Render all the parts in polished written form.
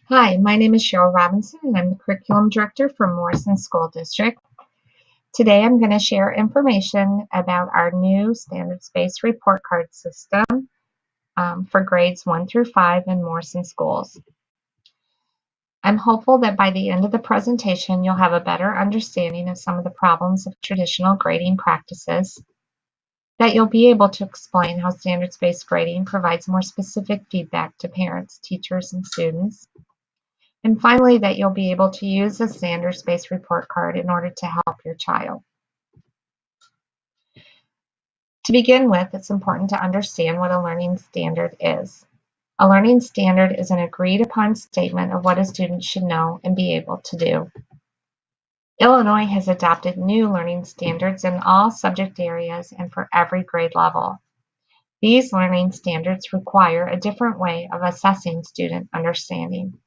Hi, my name is Cheryl Robinson, and I'm the Curriculum Director for Morrison School District. Today I'm going to share information about our new standards-based report card system for grades 1 through 5 in Morrison schools. I'm hopeful that by the end of the presentation you'll have a better understanding of some of the problems of traditional grading practices, that you'll be able to explain how standards-based grading provides more specific feedback to parents, teachers, and students, and finally, that you'll be able to use a standards-based report card in order to help your child. To begin with, it's important to understand what a learning standard is. A learning standard is an agreed-upon statement of what a student should know and be able to do. Illinois has adopted new learning standards in all subject areas and for every grade level. These learning standards require a different way of assessing student understanding.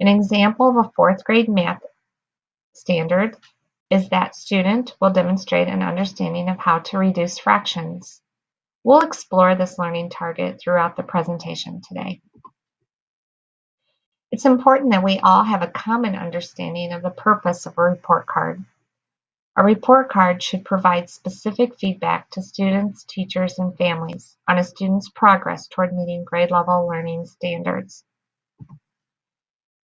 An example of a fourth grade math standard is that student will demonstrate an understanding of how to reduce fractions. We'll explore this learning target throughout the presentation today. It's important that we all have a common understanding of the purpose of a report card. A report card should provide specific feedback to students, teachers, and families on a student's progress toward meeting grade level learning standards.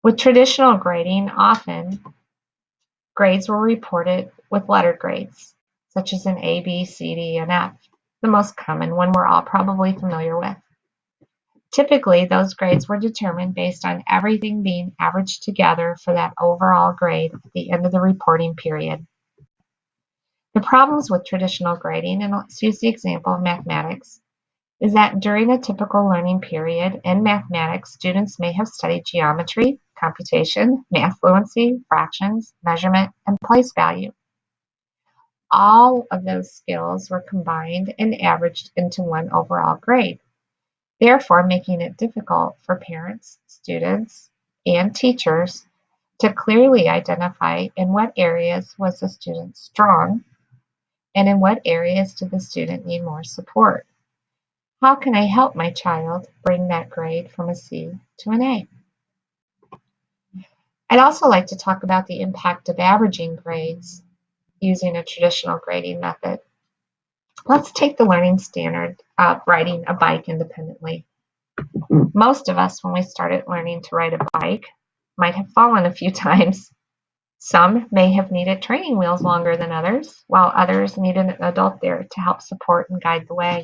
With traditional grading, often grades were reported with letter grades, such as an A, B, C, D, and F, the most common one we're all probably familiar with. Typically, those grades were determined based on everything being averaged together for that overall grade at the end of the reporting period. The problems with traditional grading, and let's use the example of mathematics, is that during a typical learning period in mathematics, students may have studied geometry, computation, math fluency, fractions, measurement, and place value. All of those skills were combined and averaged into one overall grade, therefore making it difficult for parents, students, and teachers to clearly identify in what areas was the student strong and in what areas did the student need more support. How can I help my child bring that grade from a C to an A? I'd also like to talk about the impact of averaging grades using a traditional grading method. Let's take the learning standard of riding a bike independently. Most of us, when we started learning to ride a bike, might have fallen a few times. Some may have needed training wheels longer than others, while others needed an adult there to help support and guide the way.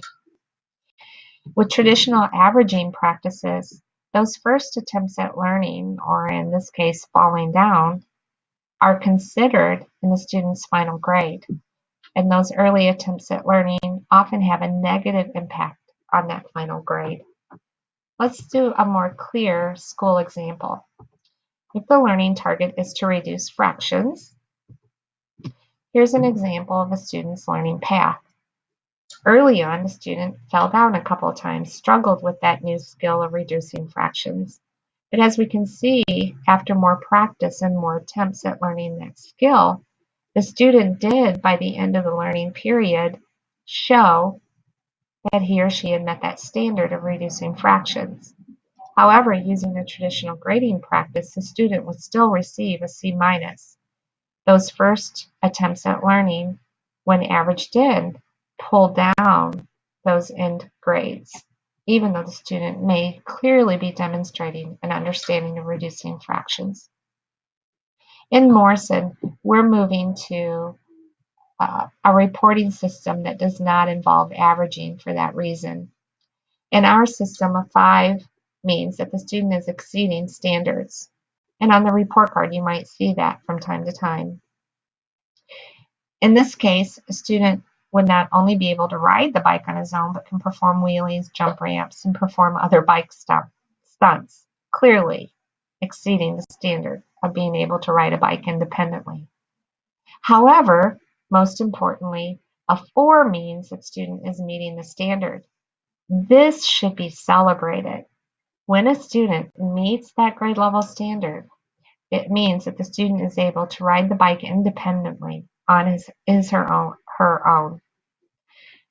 With traditional averaging practices, those first attempts at learning, or in this case, falling down, are considered in the student's final grade, and those early attempts at learning often have a negative impact on that final grade. Let's do a more clear school example. If the learning target is to reduce fractions, here's an example of a student's learning path. Early on, the student fell down a couple of times, struggled with that new skill of reducing fractions. But as we can see, after more practice and more attempts at learning that skill, the student did, by the end of the learning period, show that he or she had met that standard of reducing fractions. However, using a traditional grading practice, the student would still receive a C-. Those first attempts at learning, when averaged in, pull down those end grades, even though the student may clearly be demonstrating an understanding of reducing fractions. In Morrison, we're moving to a reporting system that does not involve averaging for that reason. In our system, a 5 means that the student is exceeding standards. And on the report card, you might see that from time to time. In this case, a student would not only be able to ride the bike on his own, but can perform wheelies, jump ramps, and perform other bike stunts, clearly exceeding the standard of being able to ride a bike independently. However, most importantly, a 4 means that student is meeting the standard. This should be celebrated. When a student meets that grade level standard, it means that the student is able to ride the bike independently on her own.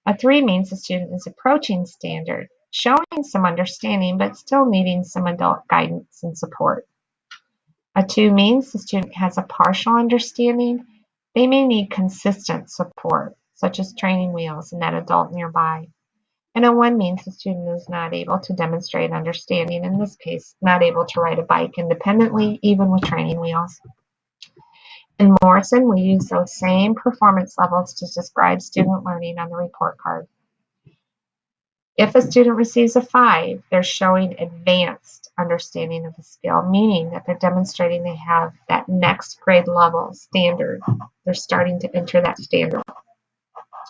A 3 means the student is approaching standard. showing some understanding but still needing some adult guidance and support. A 2 means the student has a partial understanding. They may need consistent support, such as training wheels and that adult nearby. And a 1 means the student is not able to demonstrate understanding, in this case, not able to ride a bike independently, even with training wheels. In Morrison, we use those same performance levels to describe student learning on the report card. If a student receives a 5, they're showing advanced understanding of the skill, meaning that they're demonstrating they have that next grade level standard. They're starting to enter that standard.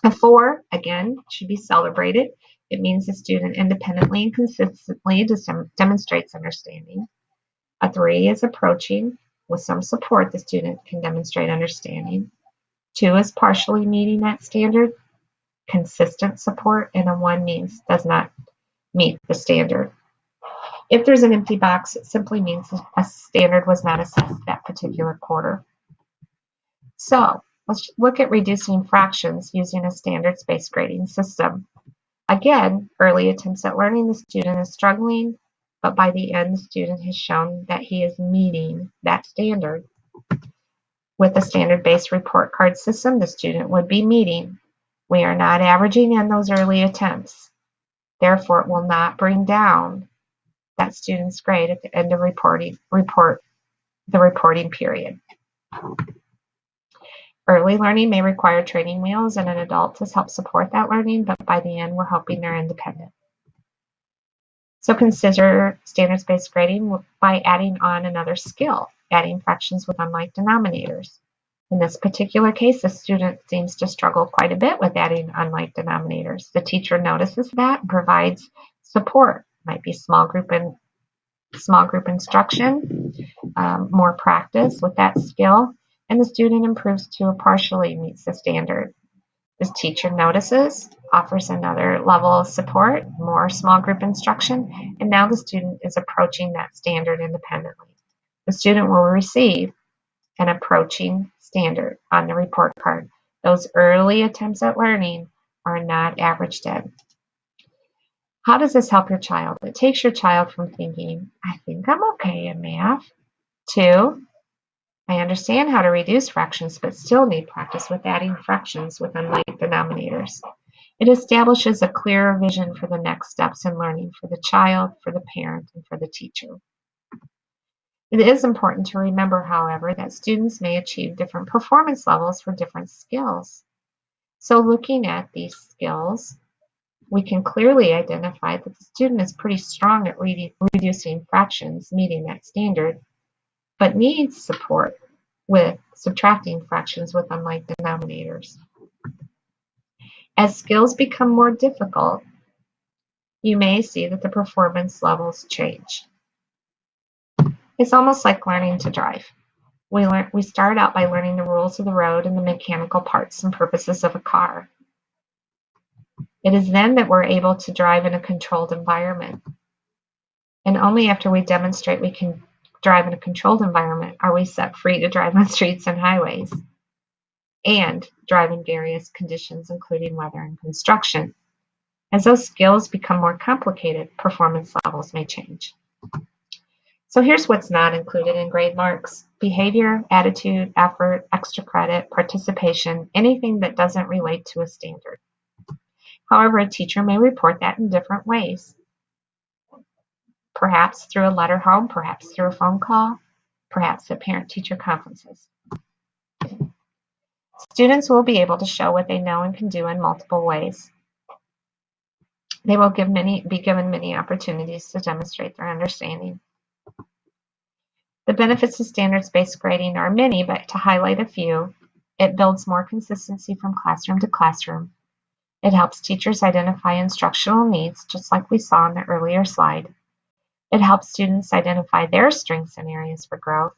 A 4, again, should be celebrated. It means the student independently and consistently demonstrates understanding. A 3 is approaching. With some support, the student can demonstrate understanding. 2 is partially meeting that standard, consistent support, and a 1 means does not meet the standard. If there's an empty box, it simply means a standard was not assessed that particular quarter. So let's look at reducing fractions using a standards-based grading system. Again, early attempts at learning, the student is struggling, but by the end, the student has shown that he is meeting that standard. With a standard-based report card system, the student would be meeting. We are not averaging in those early attempts. Therefore, it will not bring down that student's grade at the end of the reporting period. Early learning may require training wheels and an adult to help support that learning, but by the end, we're hoping they're independent. So consider standards-based grading by adding on another skill, adding fractions with unlike denominators. In this particular case, the student seems to struggle quite a bit with adding unlike denominators. The teacher notices that and provides support. Might be small group instruction, more practice with that skill, and the student improves to partially meets the standard. The teacher notices, offers another level of support, more small group instruction, and now the student is approaching that standard independently. The student will receive an approaching standard on the report card. Those early attempts at learning are not averaged in. How does this help your child? It takes your child from thinking, I think I'm okay in math, to I understand how to reduce fractions, but still need practice with adding fractions with unlike denominators. It establishes a clearer vision for the next steps in learning for the child, for the parent, and for the teacher. It is important to remember, however, that students may achieve different performance levels for different skills. So looking at these skills, we can clearly identify that the student is pretty strong at reducing fractions, meeting that standard, but needs support with subtracting fractions with unlike denominators. As skills become more difficult, you may see that the performance levels change. It's almost like learning to drive. We start out by learning the rules of the road and the mechanical parts and purposes of a car. It is then that we're able to drive in a controlled environment. And only after we demonstrate we can drive in a controlled environment are we set free to drive on streets and highways and drive in various conditions, including weather and construction. As those skills become more complicated, performance levels may change. So here's what's not included in grade marks: behavior, attitude, effort, extra credit, participation, anything that doesn't relate to a standard. However, a teacher may report that in different ways. Perhaps through a letter home, perhaps through a phone call, perhaps at parent-teacher conferences. Students will be able to show what they know and can do in multiple ways. They will be given many opportunities to demonstrate their understanding. The benefits of standards-based grading are many, but to highlight a few, it builds more consistency from classroom to classroom. It helps teachers identify instructional needs, just like we saw in the earlier slide. It helps students identify their strengths and areas for growth,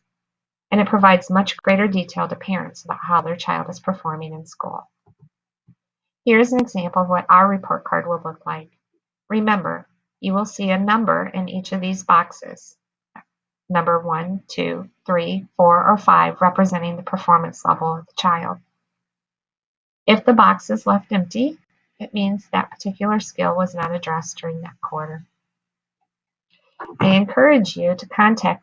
and it provides much greater detail to parents about how their child is performing in school. Here's an example of what our report card will look like. Remember, you will see a number in each of these boxes. Number 1, 2, 3, 4, or 5, representing the performance level of the child. If the box is left empty, It means that particular skill was not addressed during that quarter. I encourage you to contact